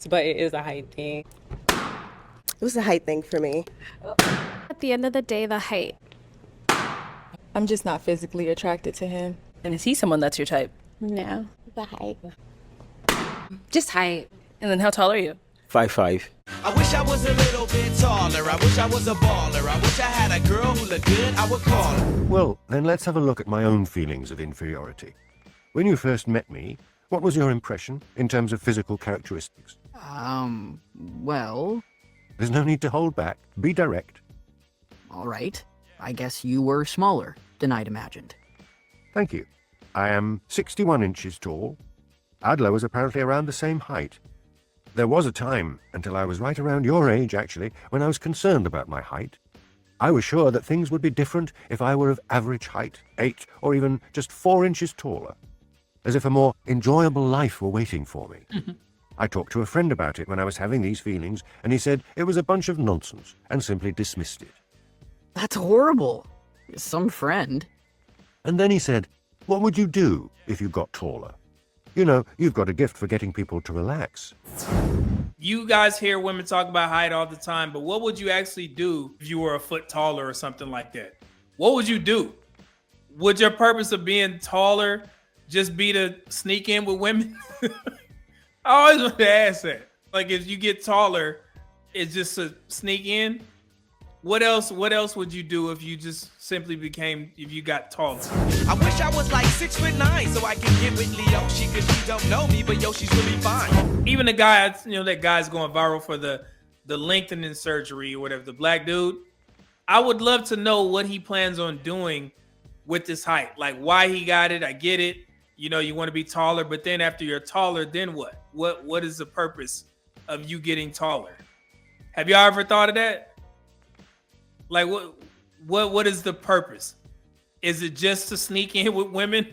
but it is a height thing. It was a height thing for me. At the end of the day, the height. I'm just not physically attracted to him. And is he someone that's your type? No. The height. Just height. And then how tall are you? 5'5". I wish I was a little bit taller. I wish I was a baller. I wish I had a girl who looked good, I would call her. Well, then let's have a look at my own feelings of inferiority. When you first met me, what was your impression in terms of physical characteristics? Well, There's no need to hold back. Be direct. all right. I guess you were smaller than I'd imagined. Thank you. I am 61 inches tall. Adler was apparently around the same height. There was a time, until I was right around your age actually, when I was concerned about my height. I was sure that things would be different if I were of average height, 8 or even just 4 inches taller, as if a more enjoyable life were waiting for me. I talked to a friend about it when I was having these feelings, and he said it was a bunch of nonsense and simply dismissed it. That's horrible. Some friend. And then he said, what would you do if you got taller? You know, you've got a gift for getting people to relax. You guys hear women talk about height all the time, but what would you actually do if you were a foot taller or something like that? What would you do? Would your purpose of being taller just be to sneak in with women? I always want to ask that. Like, if you get taller, it's just to sneak in. What else would you do if you just simply if you got taller? I wish I was like 6'9" so I can get with Leoshi, cause she don't know me, but yo, she's really fine. Even the guy, that guy's going viral for the lengthening surgery or whatever, the black dude. I would love to know what he plans on doing with this height. Like, why he got it. I get it. You want to be taller, but then after you're taller, then what? What is the purpose of you getting taller? Have y'all ever thought of that? Like, what is the purpose? Is it just to sneak in with women?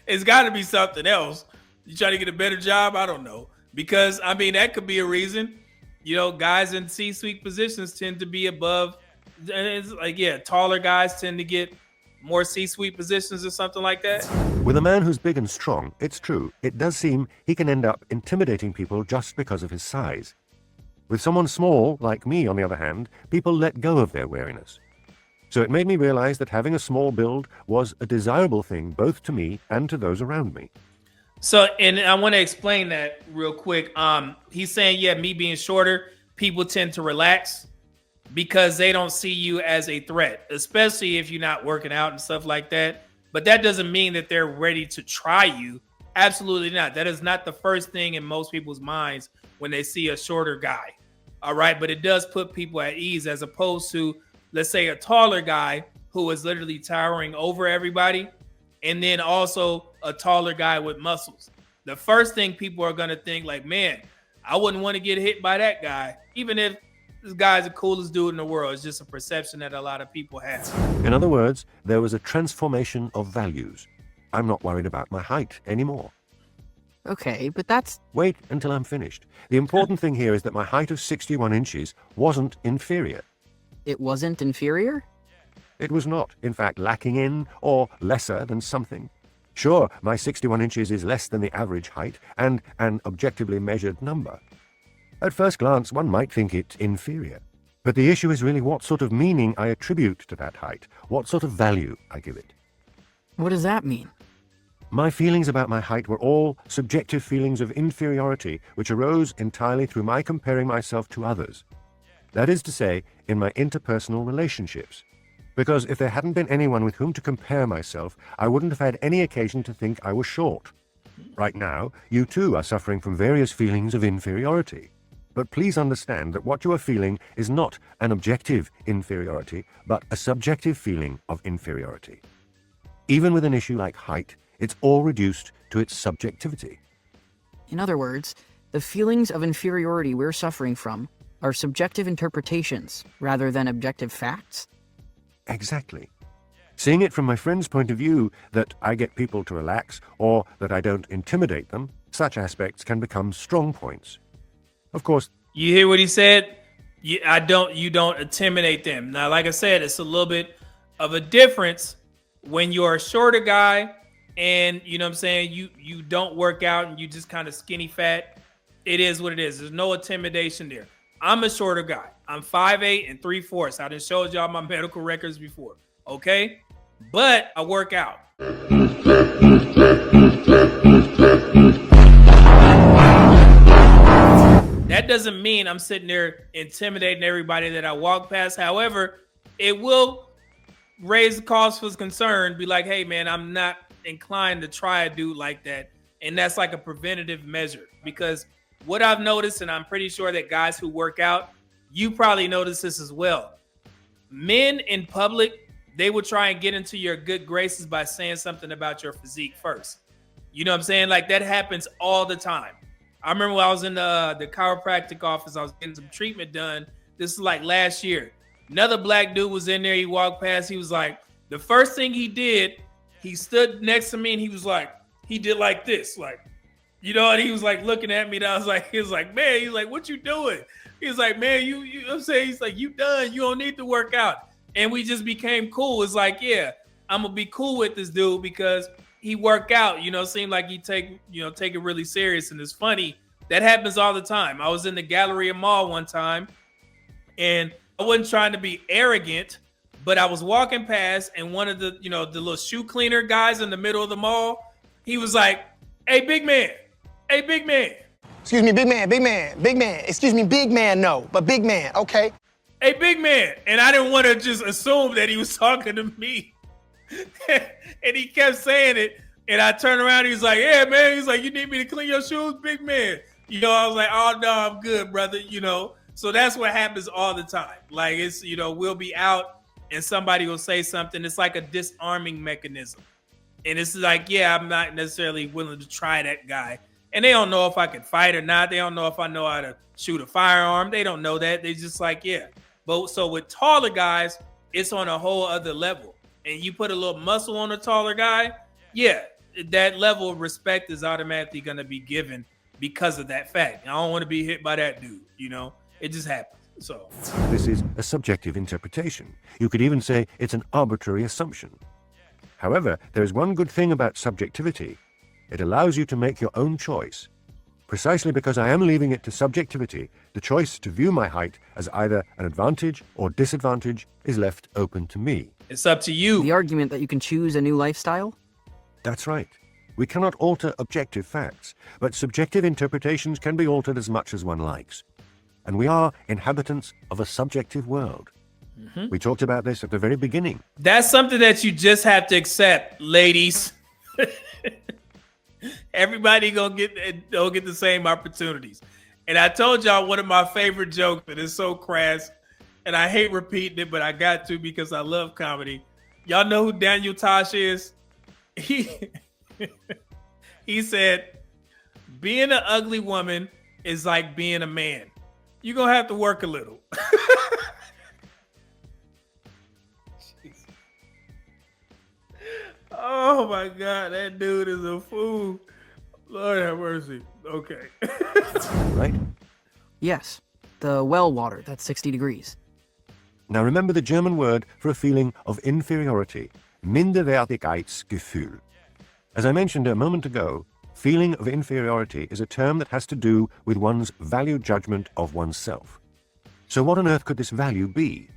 It's got to be something else. You trying to get a better job? I don't know. Because, that could be a reason. Guys in C-suite positions tend to be above. And it's like, taller guys tend to get more C-suite positions or something like that. With a man who's big and strong, it's true, it does seem he can end up intimidating people just because of his size. With someone small, like me, on the other hand, people let go of their wariness. So it made me realize that having a small build was a desirable thing both to me and to those around me. So, and I want to explain that real quick. He's saying, me being shorter, people tend to relax because they don't see you as a threat, especially if you're not working out and stuff like that. But that doesn't mean that they're ready to try you. Absolutely not. That is not the first thing in most people's minds when they see a shorter guy. All right. But it does put people at ease as opposed to, let's say, a taller guy who is literally towering over everybody. And then also a taller guy with muscles. The first thing people are going to think, like, man, I wouldn't want to get hit by that guy. Even if this guy's the coolest dude in the world. It's just a perception that a lot of people have. In other words, there was a transformation of values. I'm not worried about my height anymore. Okay, but that's... Wait until I'm finished. The important thing here is that my height of 61 inches wasn't inferior. It wasn't inferior? It was not, in fact, lacking in or lesser than something. Sure, my 61 inches is less than the average height and an objectively measured number. At first glance, one might think it inferior. But the issue is really what sort of meaning I attribute to that height, what sort of value I give it. What does that mean? My feelings about my height were all subjective feelings of inferiority, which arose entirely through my comparing myself to others. That is to say, in my interpersonal relationships. Because if there hadn't been anyone with whom to compare myself, I wouldn't have had any occasion to think I was short. Right now, you too are suffering from various feelings of inferiority. But please understand that what you are feeling is not an objective inferiority, but a subjective feeling of inferiority. Even with an issue like height, it's all reduced to its subjectivity. In other words, the feelings of inferiority we're suffering from are subjective interpretations rather than objective facts? Exactly. Seeing it from my friend's point of view, that I get people to relax or that I don't intimidate them, such aspects can become strong points. Of course, you hear what he said? You don't intimidate them. Now, like I said, it's a little bit of a difference when you're a shorter guy and you don't work out and you just kind of skinny fat it is what it is. There's no intimidation there. I'm a shorter guy. I'm 5'8" and 3/4. I done showed y'all my medical records before. Okay? But I work out. That doesn't mean I'm sitting there intimidating everybody that I walk past. However, it will raise the cause for concern. Be like, hey, man, I'm not inclined to try a dude like that. And that's like a preventative measure. Because what I've noticed, and I'm pretty sure that guys who work out, you probably notice this as well. Men in public, they will try and get into your good graces by saying something about your physique first. You know what I'm saying? Like that happens all the time. I remember when I was in the chiropractic office, I was getting some treatment done. This is like last year. Another black dude was in there. He walked past. He was like, the first thing he did, he stood next to me and he was like, he did like this, like, you know, and he was like looking at me. And I was like, he was like, man, he's like, what you doing? He was like, man, you I'm saying, he's like, you done. You don't need to work out. And we just became cool. It's like, yeah, I'm gonna be cool with this dude because he work out, you know, seemed like he take it really serious. And it's funny, that happens all the time. I was in the Galleria Mall one time and I wasn't trying to be arrogant, but I was walking past and one of the, you know, the little shoe cleaner guys in the middle of the mall, he was like, hey, big man. Hey, big man. Excuse me, big man, big man, big man. Excuse me, big man, no, but big man, okay. Hey, big man. And I didn't want to just assume that he was talking to me. And he kept saying it. And I turned around. He was like, yeah, man. He's like, you need me to clean your shoes, big man? You know, I was like, oh, no, I'm good, brother. You know, so that's what happens all the time. Like, it's, you know, we'll be out and somebody will say something. It's like a disarming mechanism. And it's like, yeah, I'm not necessarily willing to try that guy. And they don't know if I can fight or not. They don't know if I know how to shoot a firearm. They don't know that. They just like, yeah. But so with taller guys, it's on a whole other level. And you put a little muscle on a taller guy, yeah, that level of respect is automatically going to be given because of that fact. I don't want to be hit by that dude, you know? It just happens. So This is a subjective interpretation. You could even say it's an arbitrary assumption. However, there is one good thing about subjectivity. It allows you to make your own choice. Precisely because I am leaving it to subjectivity, the choice to view my height as either an advantage or disadvantage is left open to me. it's up to you. The argument that you can choose a new lifestyle? That's right. We cannot alter objective facts, but subjective interpretations can be altered as much as one likes. And we are inhabitants of a subjective world. We talked about this at the very beginning. That's something that you just have to accept, ladies. Everybody don't get the same opportunities. And I told y'all one of my favorite jokes, and it's so crass, and I hate repeating it, but I got to because I love comedy. Y'all know who Daniel Tosh is? He said, being an ugly woman is like being a man. You're going to have to work a little. Oh my God, that dude is a fool. Lord have mercy. Okay. Right? Yes. The well water, that's 60 degrees. Now remember the German word for a feeling of inferiority, Minderwertigkeitsgefühl. As I mentioned a moment ago, feeling of inferiority is a term that has to do with one's value judgment of oneself. So what on earth could this value be?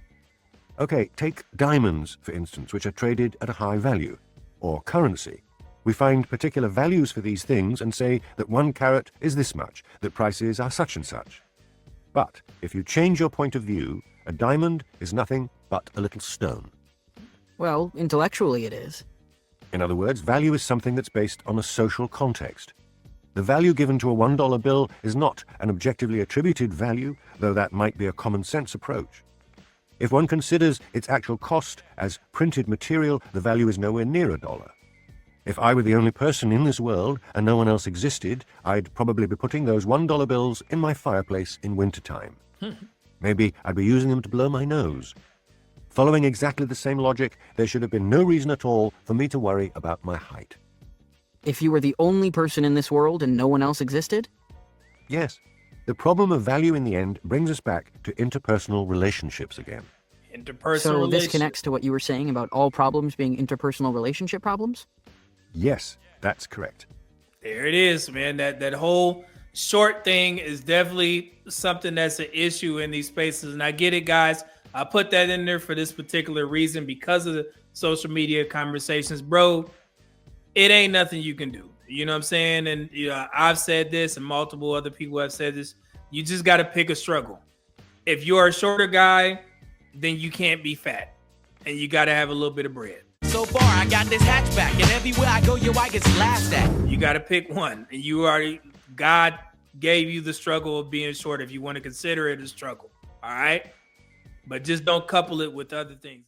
Okay, take diamonds, for instance, which are traded at a high value, or currency. We find particular values for these things and say that 1 carat is this much, that prices are such and such. But if you change your point of view, a diamond is nothing but a little stone. Well, intellectually it is. In other words, value is something that's based on a social context. The value given to a $1 bill is not an objectively attributed value, though that might be a common sense approach. If one considers its actual cost as printed material, the value is nowhere near $1. If I were the only person in this world and no one else existed, I'd probably be putting those $1 bills in my fireplace in wintertime. Maybe I'd be using them to blow my nose. Following exactly the same logic, there should have been no reason at all for me to worry about my height. If you were the only person in this world and no one else existed? Yes, the problem of value in the end brings us back to interpersonal relationships again. Interpersonal So this relationship. connects to what you were saying about all problems being interpersonal relationship problems? Yes, that's correct. There it is, man. That whole short thing is definitely something that's an issue in these spaces. And I get it, guys. I put that in there for this particular reason because of the social media conversations. Bro, it ain't nothing you can do. You know what I'm saying? And I've said this and multiple other people have said this. You just got to pick a struggle. If you're a shorter guy, then you can't be fat. And you got to have a little bit of bread. So far, I got this hatchback, and everywhere I go, your wife gets laughed at. You got to pick one. And God gave you the struggle of being short if you want to consider it a struggle. All right? But just don't couple it with other things.